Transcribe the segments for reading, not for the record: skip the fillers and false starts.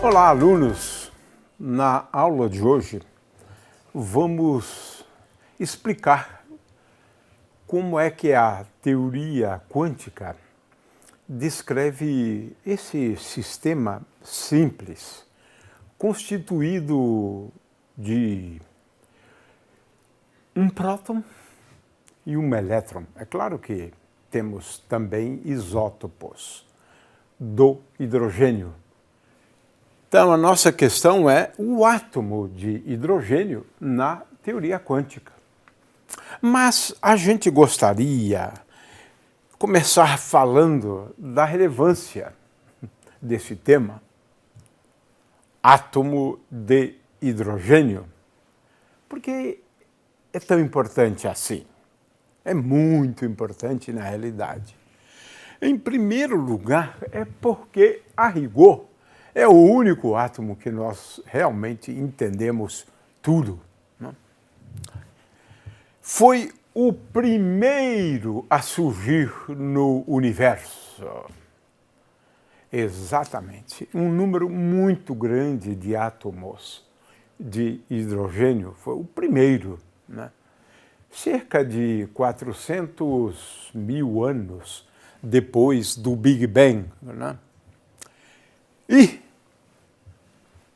Olá, alunos! Na aula de hoje, vamos explicar como é que a teoria quântica descreve esse sistema simples, constituído de um próton e um elétron. É claro que temos também isótopos do hidrogênio. Então, a nossa questão é o átomo de hidrogênio na teoria quântica. Mas a gente gostaria de começar falando da relevância desse tema, átomo de hidrogênio. Por que é tão importante assim? É muito importante na realidade. Em primeiro lugar, é porque, a rigor, é o único átomo que nós realmente entendemos tudo. Não? Foi o primeiro a surgir no universo. Exatamente. Um número muito grande de átomos de hidrogênio foi o primeiro. Né? Cerca de 400 mil anos depois do Big Bang. Né? E,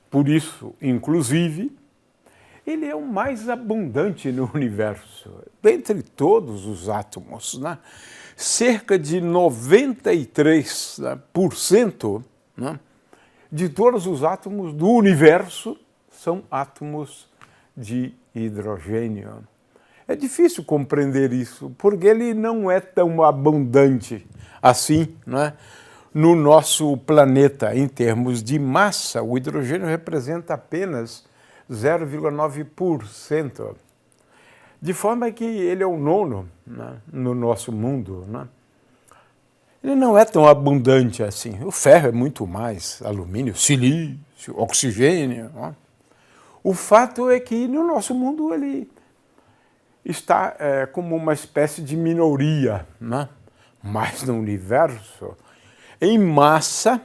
por isso, inclusive, ele é o mais abundante no universo, dentre todos os átomos. Né? Cerca de 93%, né, de todos os átomos do universo são átomos de hidrogênio. É difícil compreender isso, porque ele não é tão abundante assim, né? No nosso planeta, em termos de massa, o hidrogênio representa apenas 0,9%. De forma que ele é o nono, né, no nosso mundo. Né? Ele não é tão abundante assim. O ferro é muito mais, alumínio, silício, oxigênio. Né? O fato é que no nosso mundo ele está como uma espécie de minoria. Né? Mas no universo, em massa,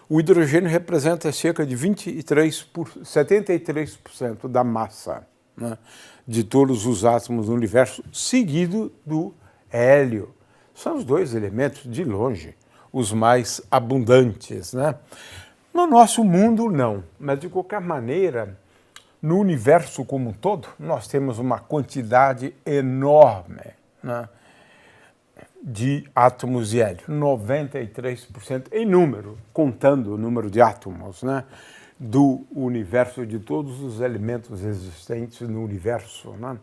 o hidrogênio representa cerca de 73% da massa, né, de todos os átomos do universo, seguido do hélio. São os dois elementos, de longe, os mais abundantes. Né? No nosso mundo, não. Mas, de qualquer maneira, no universo como um todo, nós temos uma quantidade enorme, né, de átomos de hélio, 93% em número, contando o número de átomos, né, do universo, de todos os elementos existentes no universo. Né.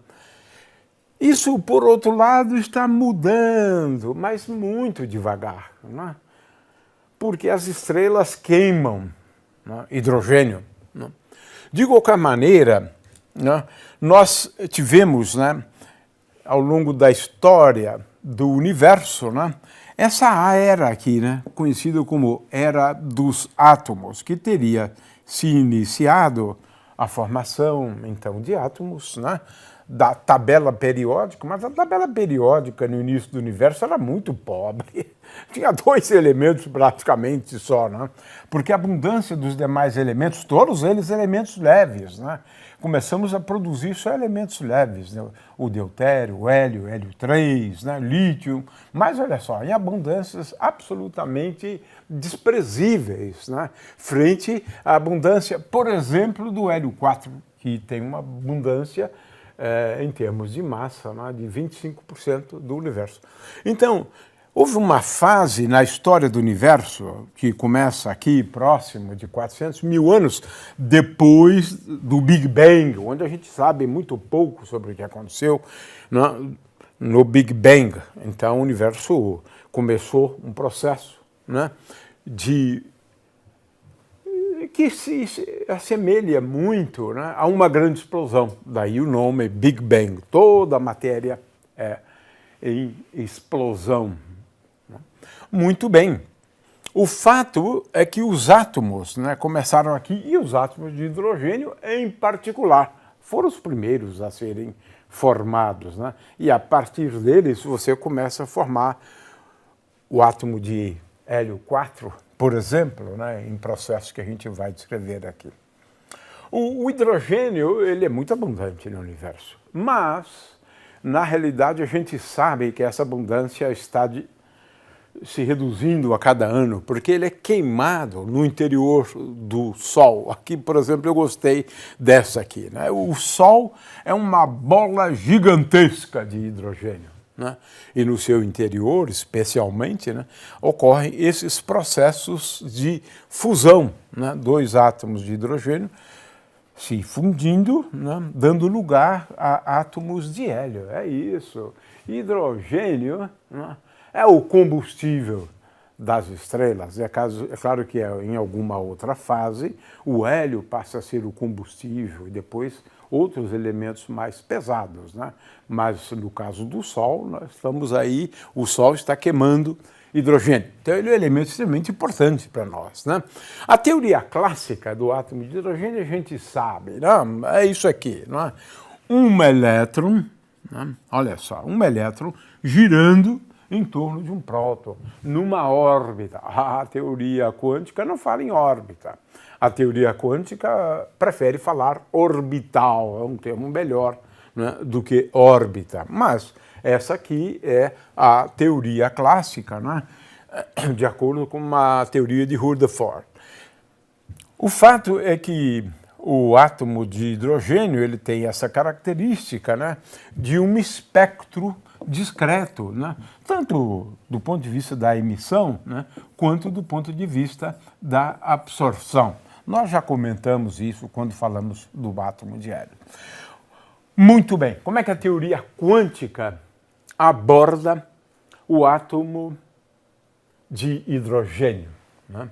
Isso, por outro lado, está mudando, mas muito devagar, né, porque as estrelas queimam, né, hidrogênio. Né. De qualquer maneira, né, nós tivemos, né, ao longo da história do universo, né, essa era aqui, né, conhecida como Era dos Átomos, que teria se iniciado a formação, então, de átomos, né, da tabela periódica, mas a tabela periódica no início do universo era muito pobre. Tinha dois elementos praticamente só, né? Porque a abundância dos demais elementos, todos eles elementos leves, né? Começamos a produzir só elementos leves, né? O deutério, o hélio, hélio 3, né? Lítio, mas olha só, em abundâncias absolutamente desprezíveis, né? Frente à abundância, por exemplo, do hélio 4, que tem uma abundância em termos de massa, né, de 25% do universo. Então, houve uma fase na história do universo, que começa aqui próximo de 400 mil anos depois do Big Bang, onde a gente sabe muito pouco sobre o que aconteceu, né, no Big Bang. Então, o universo começou um processo, né, que se assemelha muito, né, a uma grande explosão. Daí o nome Big Bang. Toda a matéria é em explosão. Muito bem. O fato é que os átomos, né, começaram aqui, e os átomos de hidrogênio em particular foram os primeiros a serem formados. Né? E a partir deles você começa a formar o átomo de hélio 4, por exemplo, né, em processos que a gente vai descrever aqui. O hidrogênio ele é muito abundante no universo, mas, na realidade, a gente sabe que essa abundância está se reduzindo a cada ano, porque ele é queimado no interior do Sol. Aqui, por exemplo, eu gostei dessa aqui, né? O Sol é uma bola gigantesca de hidrogênio, né? E no seu interior, especialmente, né, ocorrem esses processos de fusão, né? Dois átomos de hidrogênio se fundindo, né, dando lugar a átomos de hélio. É isso. Hidrogênio, né, é o combustível das estrelas. É claro que em alguma outra fase o hélio passa a ser o combustível e depois outros elementos mais pesados, né? Mas no caso do Sol, nós estamos aí, o Sol está queimando hidrogênio. Então ele é um elemento extremamente importante para nós, né? A teoria clássica do átomo de hidrogênio a gente sabe, né? É isso aqui, não é? Um elétron, né? Olha só, um elétron girando em torno de um próton, numa órbita. A teoria quântica não fala em órbita. A teoria quântica prefere falar orbital, é um termo melhor, né, do que órbita. Mas essa aqui é a teoria clássica, né, de acordo com a teoria de Rutherford. O fato é que o átomo de hidrogênio ele tem essa característica, né, de um espectro discreto, né? Tanto do ponto de vista da emissão, né, quanto do ponto de vista da absorção. Nós já comentamos isso quando falamos do átomo de hélio. Muito bem, como é que a teoria quântica aborda o átomo de hidrogênio, né?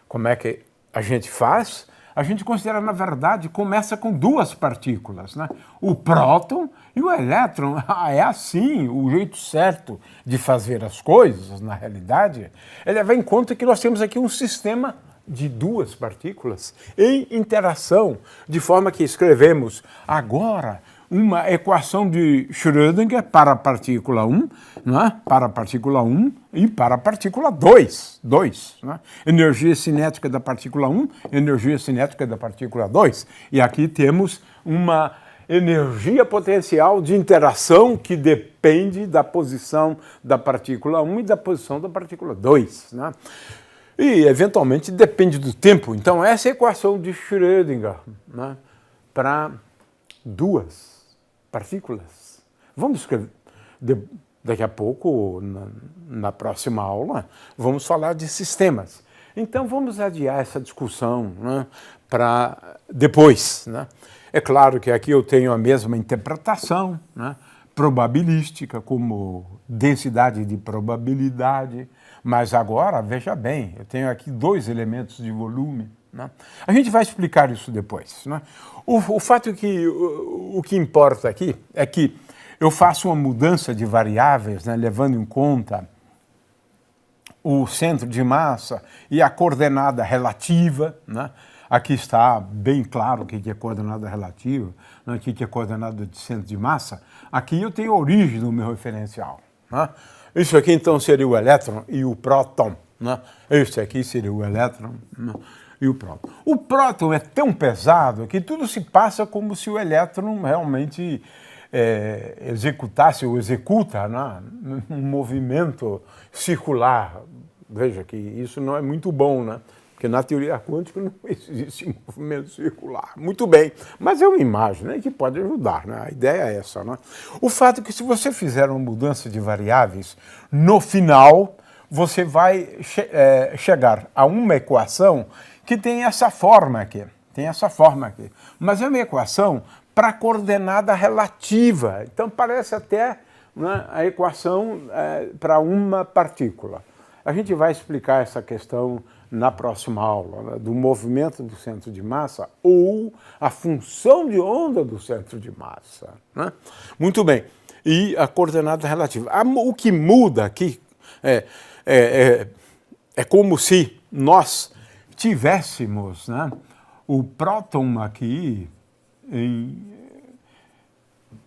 Como é que a gente faz? A gente considera, na verdade, começa com duas partículas, né? O próton e o elétron. É assim o jeito certo de fazer as coisas, na realidade. Ele leva em conta que nós temos aqui um sistema de duas partículas em interação, de forma que escrevemos agora uma equação de Schrödinger para a partícula 1, né? Para a partícula 1 e para a partícula 2. Né? Energia cinética da partícula 1, energia cinética da partícula 2. E aqui temos uma energia potencial de interação que depende da posição da partícula 1 e da posição da partícula 2. Né? E, eventualmente, depende do tempo. Então, essa é a equação de Schrödinger, né, para duas partículas. Vamos escrever. Daqui a pouco, na próxima aula, vamos falar de sistemas. Então, vamos adiar essa discussão, né, para depois. Né? É claro que aqui eu tenho a mesma interpretação, né, probabilística, como densidade de probabilidade, mas agora, veja bem, eu tenho aqui dois elementos de volume. Né? A gente vai explicar isso depois. Né? O fato é que o que importa aqui é que eu faço uma mudança de variáveis, né, levando em conta o centro de massa e a coordenada relativa. Né? Aqui está bem claro o que é coordenada relativa, né, o que é coordenada de centro de massa. Aqui eu tenho a origem do meu referencial. Né? Isso aqui então seria o elétron e o próton. Né? Este aqui seria o elétron, né, e o próton. O próton é tão pesado que tudo se passa como se o elétron realmente executasse ou executa, né, um movimento circular. Veja que isso não é muito bom, né? Porque na teoria quântica não existe movimento circular. Muito bem, mas é uma imagem, né, que pode ajudar, né? A ideia é essa. Né? O fato é que se você fizer uma mudança de variáveis, no final você vai chegar a uma equação que tem essa forma aqui. Mas é uma equação para coordenada relativa. Então parece até, né, a equação para uma partícula. A gente vai explicar essa questão na próxima aula, né, do movimento do centro de massa ou a função de onda do centro de massa. Né? Muito bem. E a coordenada relativa. O que muda aqui é como se nós tivéssemos, né, o próton aqui em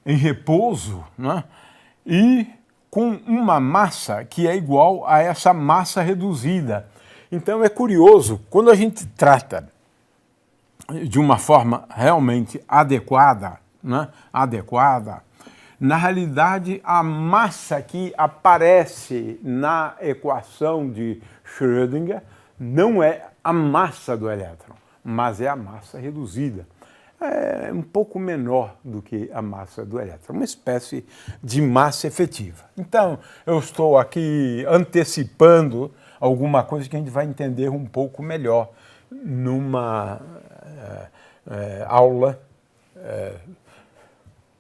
repouso, né, e com uma massa que é igual a essa massa reduzida. Então é curioso, quando a gente trata de uma forma realmente adequada, né? Na realidade, a massa que aparece na equação de Schrödinger não é a massa do elétron, mas é a massa reduzida. É um pouco menor do que a massa do elétron, uma espécie de massa efetiva. Então, eu estou aqui antecipando alguma coisa que a gente vai entender um pouco melhor numa aula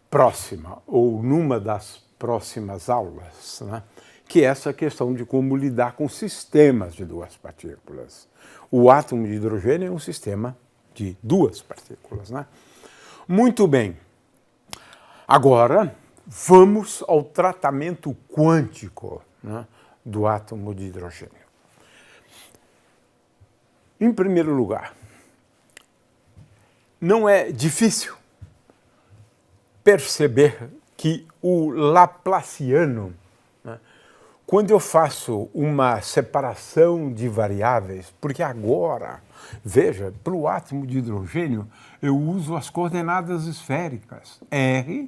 próxima, ou numa das próximas aulas, né? Que é essa questão de como lidar com sistemas de duas partículas. O átomo de hidrogênio é um sistema de duas partículas, né? Muito bem. Agora, vamos ao tratamento quântico, né, do átomo de hidrogênio. Em primeiro lugar, não é difícil perceber que o Laplaciano, né, quando eu faço uma separação de variáveis, porque agora, veja, para o átomo de hidrogênio, eu uso as coordenadas esféricas, r,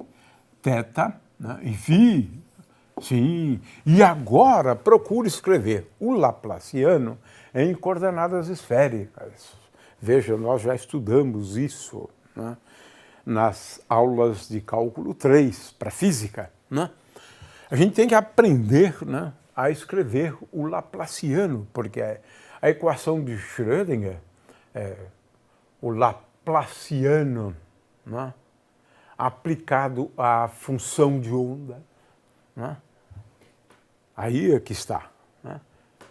θ, né, e φ. Sim, e agora procuro escrever o Laplaciano em coordenadas esféricas. Veja, nós já estudamos isso, né, nas aulas de cálculo 3, para física, né? A gente tem que aprender, né, a escrever o Laplaciano, porque a equação de Schrödinger, o Laplaciano, né, aplicado à função de onda, né? Aí é que está, né?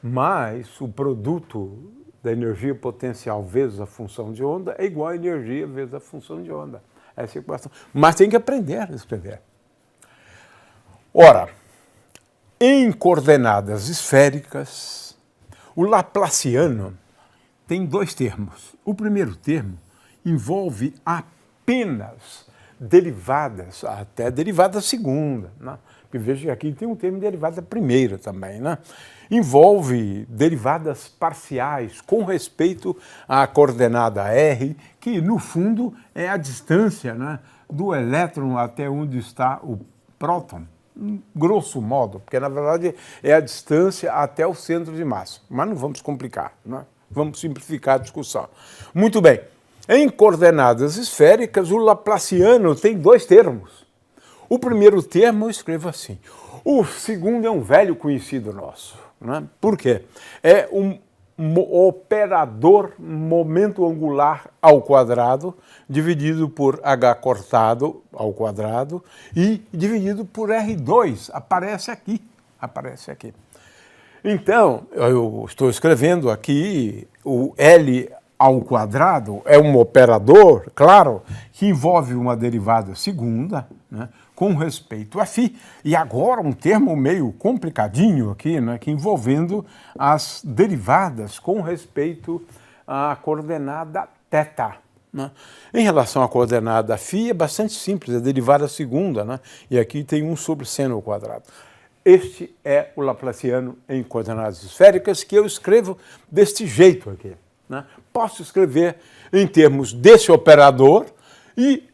Mas o produto da energia potencial vezes a função de onda é igual a energia vezes a função de onda. Essa é a equação. Mas tem que aprender a escrever. Ora, em coordenadas esféricas, o Laplaciano tem dois termos. O primeiro termo envolve apenas derivadas, até derivada segunda, né? Porque veja que aqui tem um termo de derivada primeira também, né? Envolve derivadas parciais com respeito à coordenada r, que no fundo é a distância, né, do elétron até onde está o próton, grosso modo, porque na verdade é a distância até o centro de massa. Mas não vamos complicar, né? Vamos simplificar a discussão. Muito bem. Em coordenadas esféricas, o Laplaciano tem dois termos. O primeiro termo eu escrevo assim. O segundo é um velho conhecido nosso, né? Por quê? É um operador momento angular ao quadrado, dividido por h cortado ao quadrado e dividido por R2. Aparece aqui. Então, eu estou escrevendo aqui o L ao quadrado é um operador, claro, que envolve uma derivada segunda, né, com respeito a φ. E agora um termo meio complicadinho aqui, né, que envolvendo as derivadas com respeito à coordenada θ. Né? Em relação à coordenada φ é bastante simples, é derivada segunda, né, e aqui tem 1 sobre seno ao quadrado. Este é o Laplaciano em coordenadas esféricas que eu escrevo deste jeito aqui, né? Posso escrever em termos desse operador e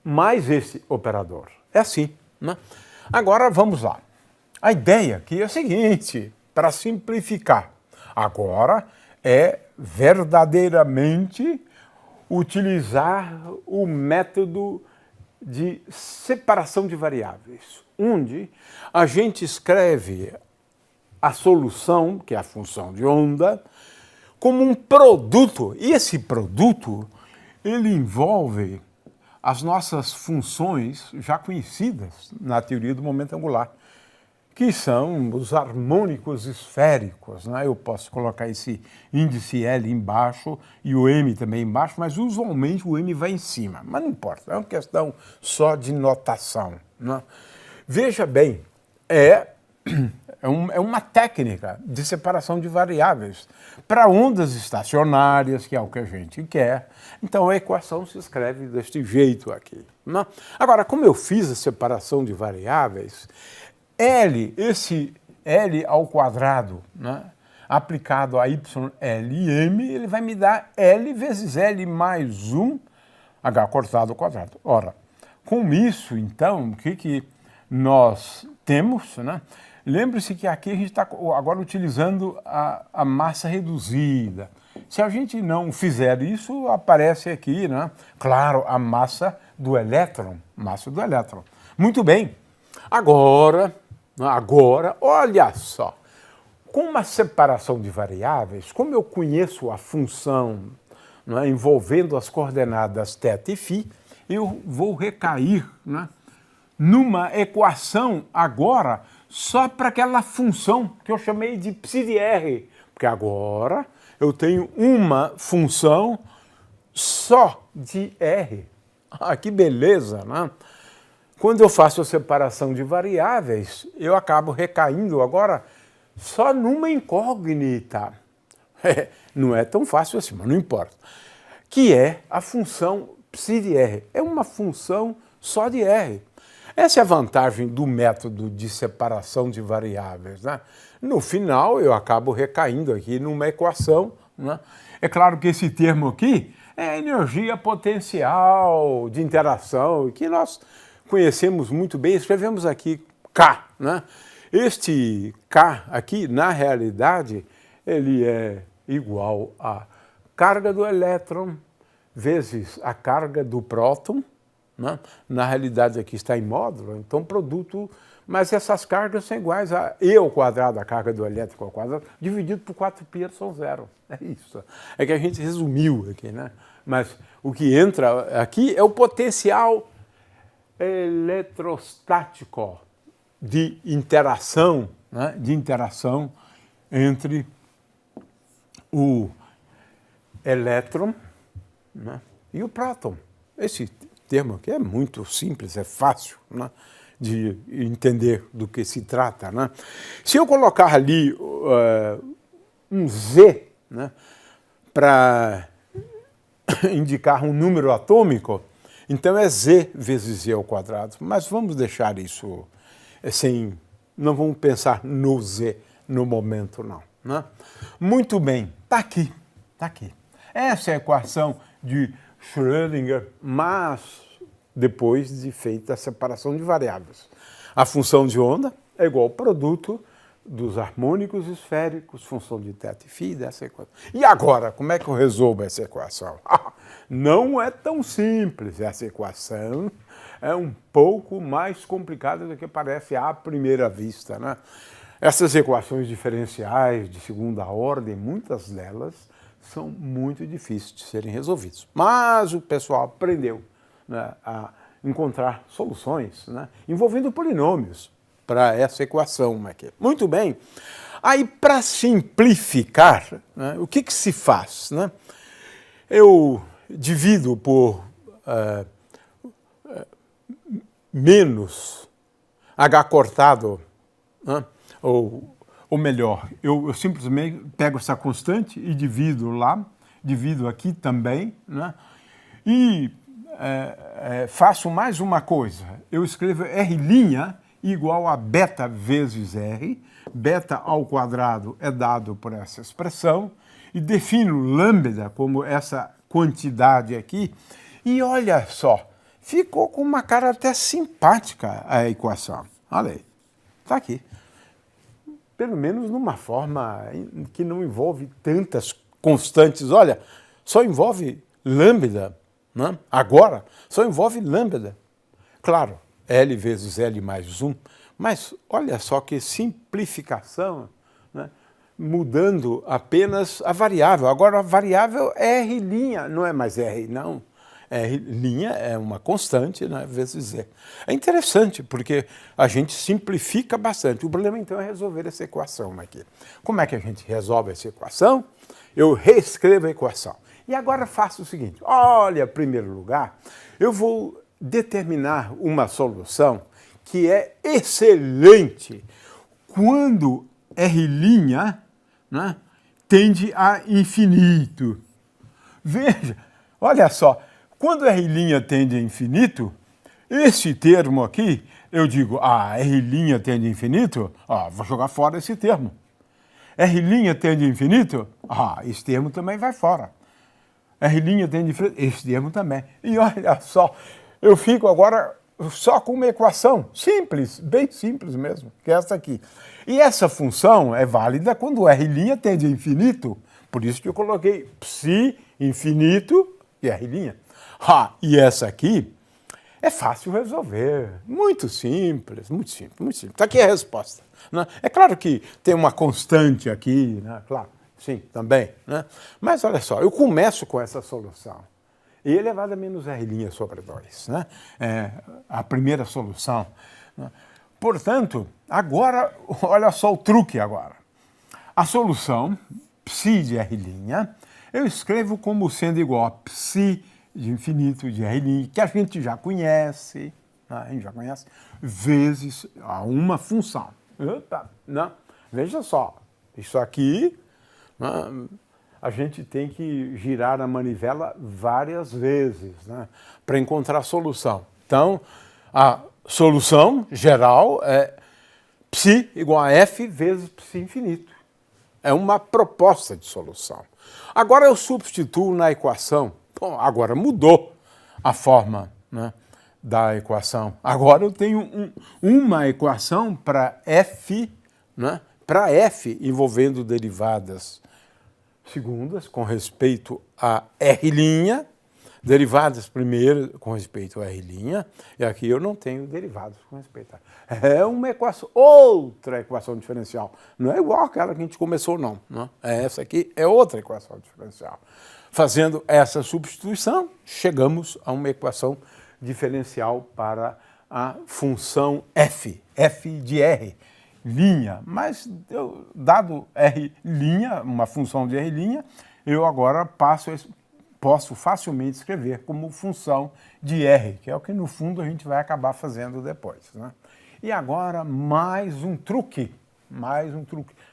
mais esse operador. É assim, né? Agora vamos lá. A ideia aqui é a seguinte, para simplificar. Agora é verdadeiramente utilizar o método de separação de variáveis, onde a gente escreve a solução, que é a função de onda, como um produto. E esse produto, ele envolve as nossas funções já conhecidas na teoria do momento angular, que são os harmônicos esféricos, né? Eu posso colocar esse índice L embaixo e o M também embaixo, mas usualmente o M vai em cima. Mas não importa, é uma questão só de notação, né? Veja bem, é uma técnica de separação de variáveis para ondas estacionárias, que é o que a gente quer. Então a equação se escreve deste jeito aqui, né? Agora, como eu fiz a separação de variáveis, esse L ao quadrado, né, aplicado a YLM, ele vai me dar L vezes L mais 1 H cortado ao quadrado. Ora, com isso, então, o que nós temos, né? Lembre-se que aqui a gente está agora utilizando a massa reduzida. Se a gente não fizer isso, aparece aqui, né? Claro, a massa do elétron. Massa do elétron. Muito bem. Agora, olha só. Com uma separação de variáveis, como eu conheço a função, né, envolvendo as coordenadas θ e φ, eu vou recair, né, numa equação agora só para aquela função que eu chamei de ψ de R, porque agora eu tenho uma função só de R. Ah, que beleza, né? Quando eu faço a separação de variáveis, eu acabo recaindo agora só numa incógnita. Não é tão fácil assim, mas não importa. Que é a função ψ de R. É uma função só de R. Essa é a vantagem do método de separação de variáveis, né? No final, eu acabo recaindo aqui numa equação, né? É claro que esse termo aqui é a energia potencial de interação, que nós conhecemos muito bem, escrevemos aqui K, né? Este K aqui, na realidade, ele é igual à carga do elétron vezes a carga do próton, né? Na realidade aqui está em módulo, então produto, mas essas cargas são iguais a E ao quadrado, a carga do elétron ao quadrado, dividido por 4π são zero. É isso. É que a gente resumiu aqui, né? Mas o que entra aqui é o potencial eletrostático de interação, né? De interação entre o elétron, né? E o próton. Esse termo aqui é muito simples, é fácil, né, de entender do que se trata, né? Se eu colocar ali um Z, né, para indicar um número atômico, então é Z vezes Z ao quadrado. Mas vamos deixar isso sem... Não vamos pensar no Z no momento, não, né? Muito bem, está aqui, está aqui. Essa é a equação de Schrödinger, mas depois de feita a separação de variáveis. A função de onda é igual ao produto dos harmônicos esféricos, função de θ e φ dessa equação. E agora, como é que eu resolvo essa equação? Não é tão simples. Essa equação é um pouco mais complicada do que parece à primeira vista, né? Essas equações diferenciais de segunda ordem, muitas delas são muito difíceis de serem resolvidas. Mas o pessoal aprendeu, né, a encontrar soluções, né, envolvendo polinômios para essa equação aqui. Muito bem. Aí, para simplificar, né, o que se faz, né? Eu divido por menos H cortado, né, ou melhor, eu simplesmente pego essa constante e divido lá, divido aqui também, né? E faço mais uma coisa. Eu escrevo R' igual a beta vezes R, beta ao quadrado é dado por essa expressão, e defino lambda como essa quantidade aqui, e olha só, ficou com uma cara até simpática a equação. Olha aí, está aqui. Pelo menos numa forma que não envolve tantas constantes. Olha, só envolve lambda, né? Agora, só envolve lambda. Claro, L vezes L mais 1, mas olha só que simplificação, né? Mudando apenas a variável. Agora a variável é R', não é mais R, não. R' é uma constante, né, vezes Z. É interessante, porque a gente simplifica bastante. O problema, então, é resolver essa equação aqui. Como é que a gente resolve essa equação? Eu reescrevo a equação. E agora faço o seguinte. Olha, em primeiro lugar, eu vou determinar uma solução que é excelente quando R', né, tende a infinito. Veja, olha só. Quando R' tende a infinito, esse termo aqui, eu digo, R' tende a infinito, vou jogar fora esse termo. R' tende a infinito? Ah, esse termo também vai fora. R' tende a infinito? Esse termo também. E olha só, eu fico agora só com uma equação simples, bem simples mesmo, que é essa aqui. E essa função é válida quando R' tende a infinito, por isso que eu coloquei psi infinito e R'. Ah, e essa aqui é fácil resolver, muito simples, muito simples, muito simples. Está aqui a resposta. Né? É claro que tem uma constante aqui, né? Claro, sim, também. Né? Mas olha só, eu começo com essa solução. E elevado a menos R' sobre 2. Né? É a primeira solução. Né? Portanto, agora, olha só o truque agora. A solução, psi de R', eu escrevo como sendo igual a psi de infinito de R', que a gente já conhece, né? A gente já conhece, vezes a uma função. Opa, não. Veja só, isso aqui, né? A gente tem que girar a manivela várias vezes, né, para encontrar a solução. Então, a solução geral é psi igual a f vezes psi infinito. É uma proposta de solução. Agora eu substituo na equação. Bom, agora mudou a forma, né, da equação. Agora eu tenho uma equação para f, né, para f envolvendo derivadas segundas com respeito a R', derivadas primeiras com respeito a R', e aqui eu não tenho derivadas com respeito a... É uma equação, outra equação diferencial. Não é igual àquela que a gente começou, não. Essa aqui é outra equação diferencial. Fazendo essa substituição, chegamos a uma equação diferencial para a função f, f de R'. Mas dado R', uma função de R', eu agora posso facilmente escrever como função de R, que é o que no fundo a gente vai acabar fazendo depois. Né? E agora mais um truque,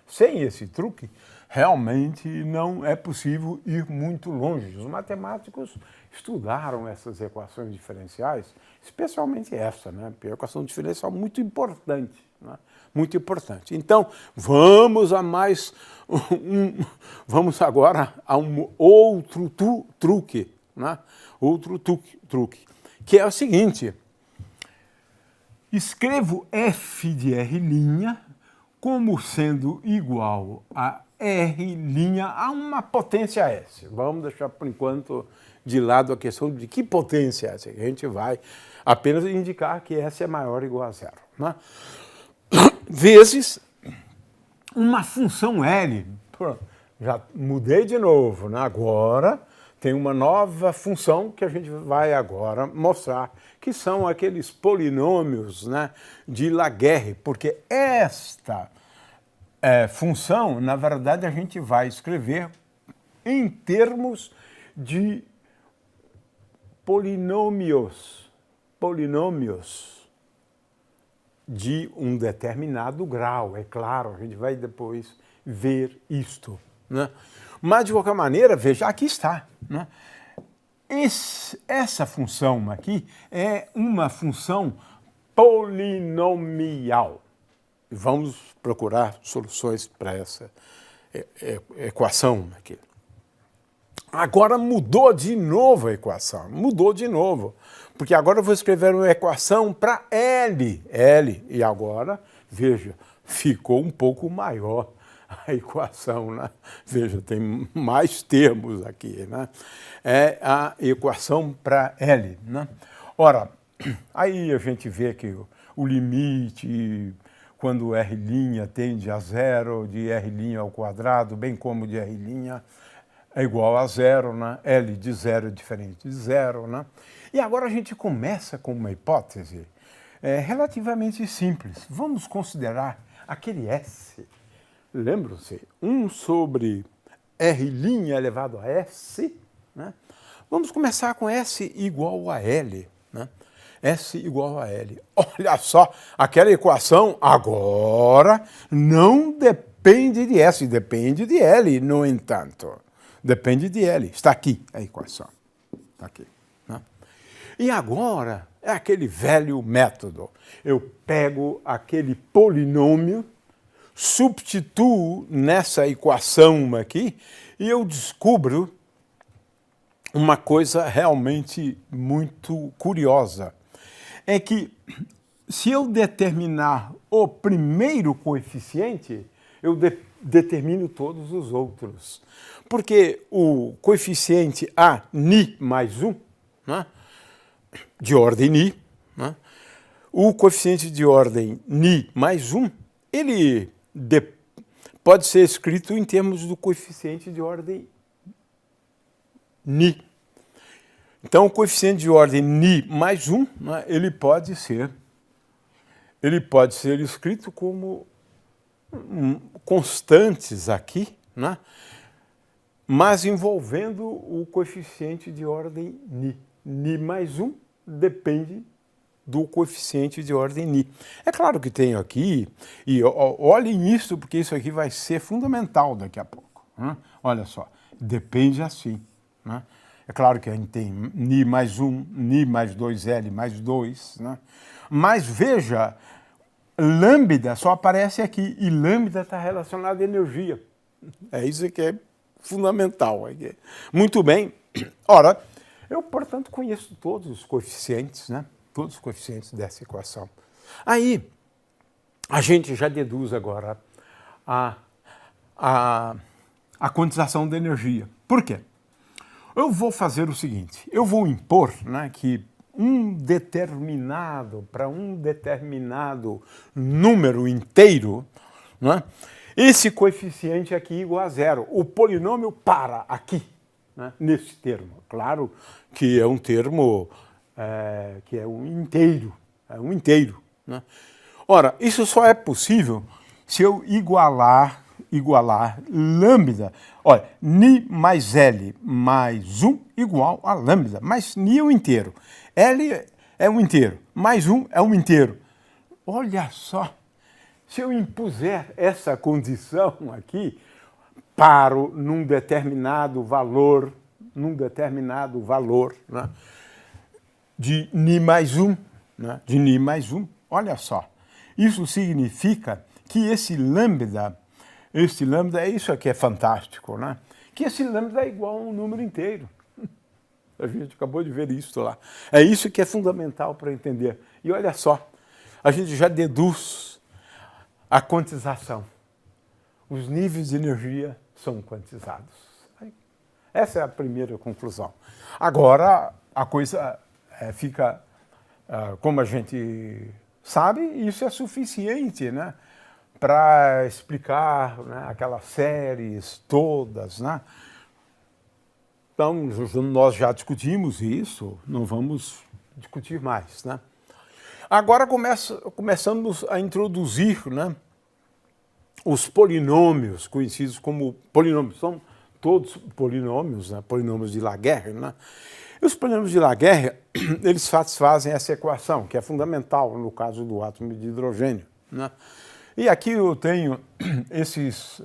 Sem esse truque, realmente não é possível ir muito longe. Os matemáticos estudaram essas equações diferenciais, especialmente essa, né? Porque é uma equação diferencial muito importante. Né? Muito importante. Então, vamos agora a um outro truque, né? Outro truque, que é o seguinte: escrevo f de R' como sendo igual a R' a uma potência S. Vamos deixar por enquanto de lado a questão de que potência é essa. A gente vai apenas indicar que S é maior ou igual a zero. Né? Vezes uma função L. Já mudei de novo, né? Agora tem uma nova função que a gente vai agora mostrar, que são aqueles polinômios, né, de Laguerre, porque esta função, na verdade, a gente vai escrever em termos de polinômios de um determinado grau, é claro, a gente vai depois ver isto. Né? Mas, de qualquer maneira, veja, aqui está. Né? Essa função aqui é uma função polinomial. Vamos procurar soluções para essa equação aqui. Agora mudou de novo a equação, porque agora eu vou escrever uma equação para L, e agora, veja, ficou um pouco maior a equação, né? Veja, tem mais termos aqui, né? É a equação para L, né? Ora, aí a gente vê que o limite, quando R' tende a zero, de R' ao quadrado, bem como de R' é igual a zero, né? L de zero é diferente de zero, né? E agora a gente começa com uma hipótese relativamente simples. Vamos considerar aquele S. Lembram-se? 1 sobre R' elevado a S. Né? Vamos começar com S igual a L. Né? S igual a L. Olha só, aquela equação agora não depende de S, depende de L, no entanto. Depende de L. Está aqui a equação. Está aqui. Né? E agora é aquele velho método. Eu pego aquele polinômio, substituo nessa equação aqui e eu descubro uma coisa realmente muito curiosa. É que se eu determinar o primeiro coeficiente, eu determino todos os outros. Porque o coeficiente A, Ni mais 1, né, de ordem Ni, né, o coeficiente de ordem Ni mais 1, ele pode ser escrito em termos do coeficiente de ordem Ni. Então, o coeficiente de ordem Ni mais 1, né, ele pode ser escrito como constantes aqui, né, mas envolvendo o coeficiente de ordem Ni. Ni mais 1 depende do coeficiente de ordem Ni. É claro que tenho aqui, e olhem isso, porque isso aqui vai ser fundamental daqui a pouco. Né? Olha só, depende assim. Né? É claro que a gente tem Ni mais 1, Ni mais 2L mais 2, né? Mas veja, lambda só aparece aqui, e lambda está relacionado à energia. É isso que é fundamental. Muito bem. Ora, eu, portanto, conheço todos os coeficientes, né? Todos os coeficientes dessa equação. Aí, a gente já deduz agora a quantização da energia. Por quê? Eu vou fazer o seguinte, eu vou impor, né, que para um determinado número inteiro, né, esse coeficiente aqui é igual a zero. O polinômio para aqui, né, nesse termo. Claro que é um termo que é um inteiro. Né? Ora, isso só é possível se eu igualar lambda. Olha, Ni mais L mais 1 igual a lambda. Mas Ni é um inteiro. L é um inteiro. Mais 1 é um inteiro. Olha só. Se eu impuser essa condição aqui, paro num determinado valor, né, de Ni mais 1, né, olha só. Isso significa que esse lambda, é isso aqui é fantástico, né? Que esse lambda é igual a um número inteiro. A gente acabou de ver isso lá. É isso que é fundamental para entender. E olha só, a gente já deduz a quantização. Os níveis de energia são quantizados. Essa é a primeira conclusão. Agora, a coisa fica, como a gente sabe, isso é suficiente, né, para explicar, né, aquelas séries todas. Né? Então, nós já discutimos isso, não vamos discutir mais. Né? Agora começamos a introduzir, né, os polinômios, conhecidos como polinômios. São todos polinômios, né, polinômios de Laguerre. Né? E os polinômios de Laguerre, eles satisfazem essa equação, que é fundamental no caso do átomo de hidrogênio. Né? E aqui eu tenho esses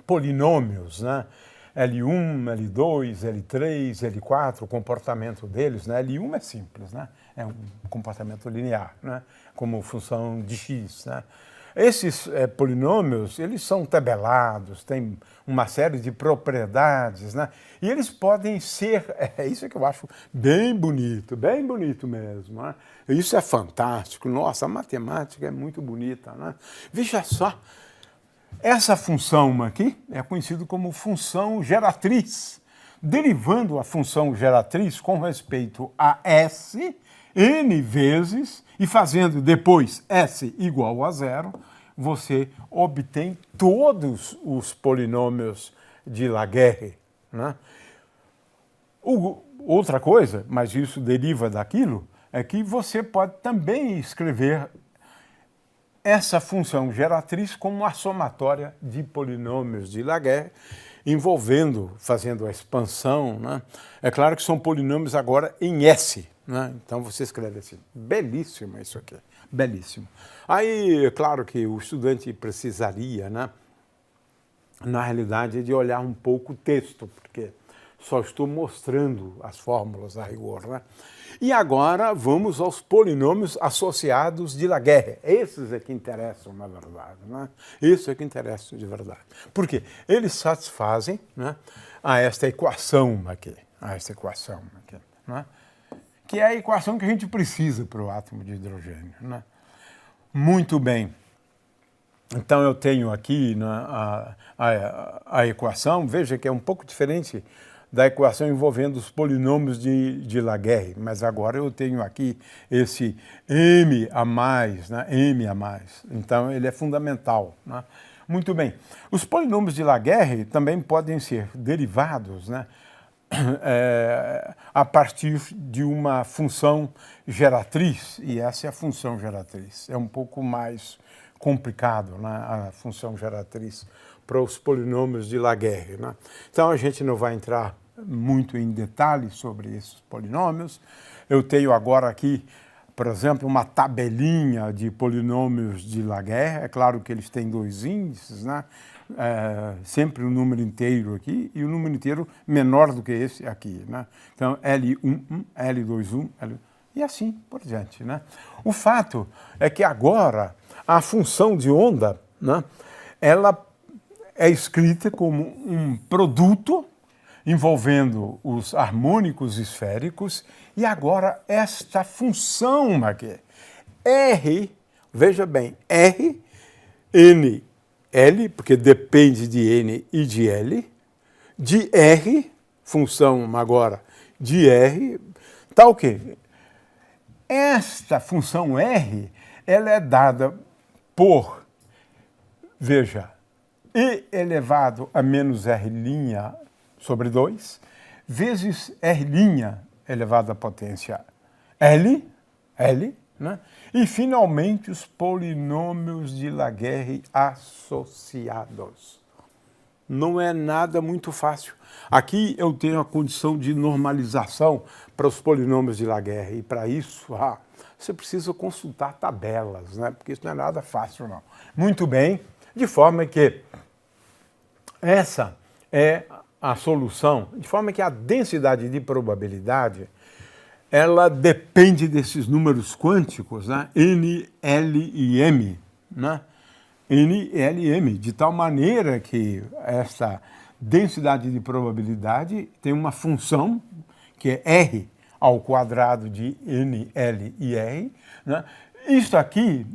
polinômios, né? L1, L2, L3, L4, o comportamento deles, né? L1 é simples, né? É um comportamento linear, né? Como função de x. Né? Esses polinômios, eles são tabelados, têm uma série de propriedades, né? E eles podem ser, isso que eu acho bem bonito mesmo. Né? Isso é fantástico, nossa, a matemática é muito bonita. Né? Veja só, essa função aqui é conhecida como função geratriz, derivando a função geratriz com respeito a S, n vezes, e fazendo depois S igual a zero, você obtém todos os polinômios de Laguerre. Né? Outra coisa, mas isso deriva daquilo, é que você pode também escrever essa função geratriz como uma somatória de polinômios de Laguerre, fazendo a expansão. Né? É claro que são polinômios agora em S. Né? Então você escreve assim, belíssimo isso aqui, belíssimo. Aí, é claro que o estudante precisaria, né, na realidade, de olhar um pouco o texto, porque só estou mostrando as fórmulas a rigor, né? E agora vamos aos polinômios associados de Laguerre. Esses é que interessam, na verdade, né? Isso é que interessa de verdade. Por quê? Eles satisfazem, né, a esta equação aqui, né? Que é a equação que a gente precisa para o átomo de hidrogênio, né? Muito bem. Então eu tenho aqui, né, a equação, veja que é um pouco diferente da equação envolvendo os polinômios de Laguerre, mas agora eu tenho aqui esse m a mais, né, m a mais, então ele é fundamental, né? Muito bem, os polinômios de Laguerre também podem ser derivados, né, a partir de uma função geratriz, e essa é a função geratriz, é um pouco mais complicado, né, a função geratriz para os polinômios de Laguerre, né? Então a gente não vai entrar muito em detalhes sobre esses polinômios. Eu tenho agora aqui, por exemplo, uma tabelinha de polinômios de Laguerre. É claro que eles têm dois índices, né? Sempre o número inteiro aqui e o número inteiro menor do que esse aqui, né? Então L11, L21, e assim por diante, né? O fato é que agora a função de onda, né, ela é escrita como um produto envolvendo os harmônicos esféricos e agora esta função aqui, R, veja bem, R, N, L, porque depende de N e de L, de R, função agora de R, tá o quê? Esta função R, ela é dada por, veja, E elevado a menos R' sobre 2, vezes R' elevado à potência L, né? E finalmente os polinômios de Laguerre associados. Não é nada muito fácil. Aqui eu tenho a condição de normalização para os polinômios de Laguerre, e para isso você precisa consultar tabelas, né? Porque isso não é nada fácil, não. Muito bem, de forma que essa é a solução, de forma que a densidade de probabilidade, ela depende desses números quânticos, né? N, L e M, né? N, L e M, de tal maneira que essa densidade de probabilidade tem uma função que é R ao quadrado de N, L e R, né? Isso aqui,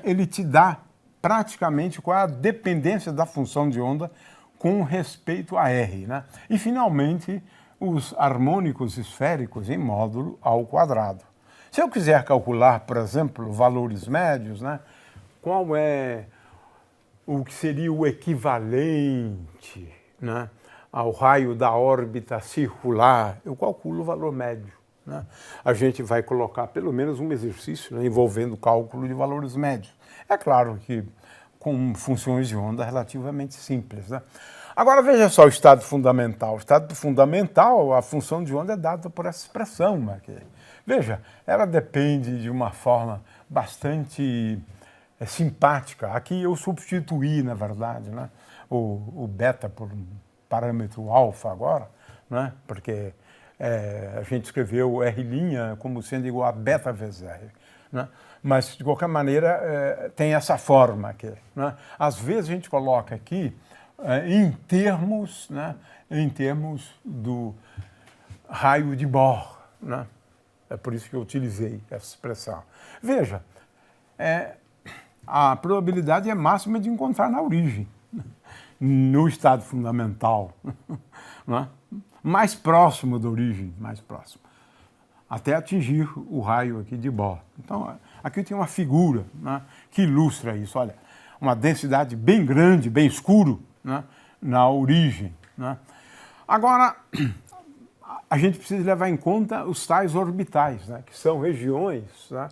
ele te dá praticamente qual é a dependência da função de onda com respeito a R, né? E, finalmente, os harmônicos esféricos em módulo ao quadrado. Se eu quiser calcular, por exemplo, valores médios, né, qual é o que seria o equivalente, né, ao raio da órbita circular, eu calculo o valor médio, né? A gente vai colocar pelo menos um exercício, né, envolvendo o cálculo de valores médios. É claro que com funções de onda relativamente simples, né? Agora veja só o estado fundamental. O estado fundamental, a função de onda é dada por essa expressão aqui. Veja, ela depende de uma forma bastante simpática. Aqui eu substituí, na verdade, né, o beta por um parâmetro alfa agora, né, porque a gente escreveu R' como sendo igual a beta vezes R, né? Mas, de qualquer maneira, tem essa forma aqui, né? Às vezes a gente coloca aqui em termos, né, em termos do raio de Bohr, né? É por isso que eu utilizei essa expressão. Veja, a probabilidade é máxima de encontrar na origem, no estado fundamental, né? Mais próximo da origem, mais próximo, até atingir o raio aqui de Bohr. Então, aqui tem uma figura, né, que ilustra isso. Olha, uma densidade bem grande, bem escuro, né, na origem, né? Agora, a gente precisa levar em conta os tais orbitais, né, que são regiões, né,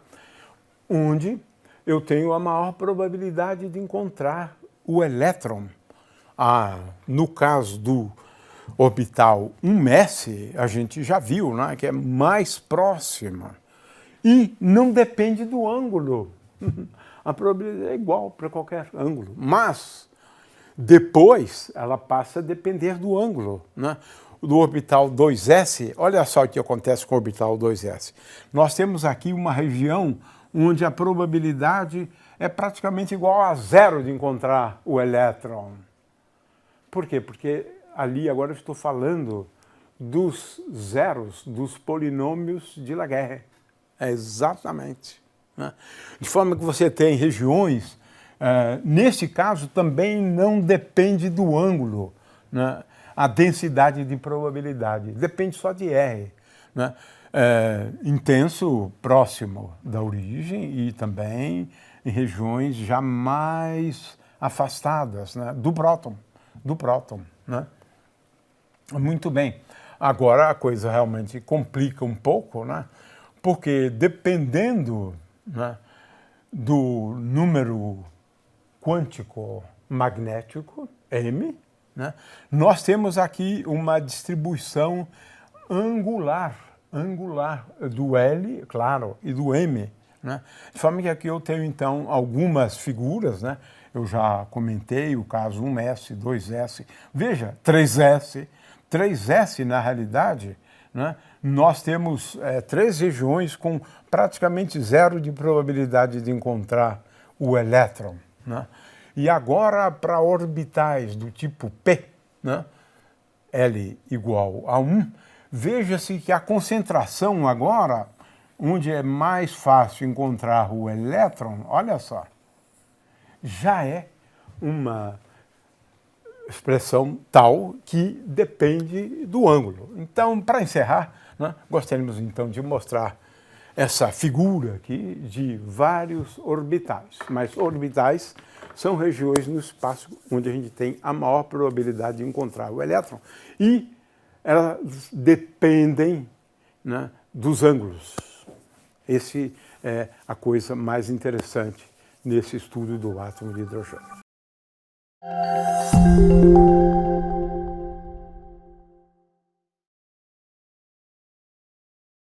onde eu tenho a maior probabilidade de encontrar o elétron. No caso do orbital 1s, a gente já viu, né, que é mais próxima e não depende do ângulo. A probabilidade é igual para qualquer ângulo, mas depois ela passa a depender do ângulo, né? do orbital 2s, olha só o que acontece com o orbital 2s. Nós temos aqui uma região onde a probabilidade é praticamente igual a zero de encontrar o elétron. Por quê? Porque ali agora eu estou falando dos zeros, dos polinômios de Laguerre. É exatamente. Né? De forma que você tem regiões, nesse caso também não depende do ângulo, né? A densidade de probabilidade, depende só de R. Né? Intenso próximo da origem e também em regiões já mais afastadas, né? do próton. Né? Muito bem. Agora a coisa realmente complica um pouco, né? Porque dependendo, né, do número quântico magnético, M, né, nós temos aqui uma distribuição angular do L, claro, e do M. Né? De forma que aqui eu tenho, então, algumas figuras, né? Eu já comentei o caso 1S, 2S, veja, 3S. 3S, na realidade, né, nós temos 3 regiões com praticamente zero de probabilidade de encontrar o elétron. Né? E agora, para orbitais do tipo P, né, L igual a 1, veja-se que a concentração agora, onde é mais fácil encontrar o elétron, olha só, já é uma expressão tal que depende do ângulo. Então, para encerrar, né, gostaríamos então de mostrar essa figura aqui de vários orbitais. Mas orbitais são regiões no espaço onde a gente tem a maior probabilidade de encontrar o elétron e elas dependem, né, dos ângulos. Esse é a coisa mais interessante nesse estudo do átomo de hidrogênio.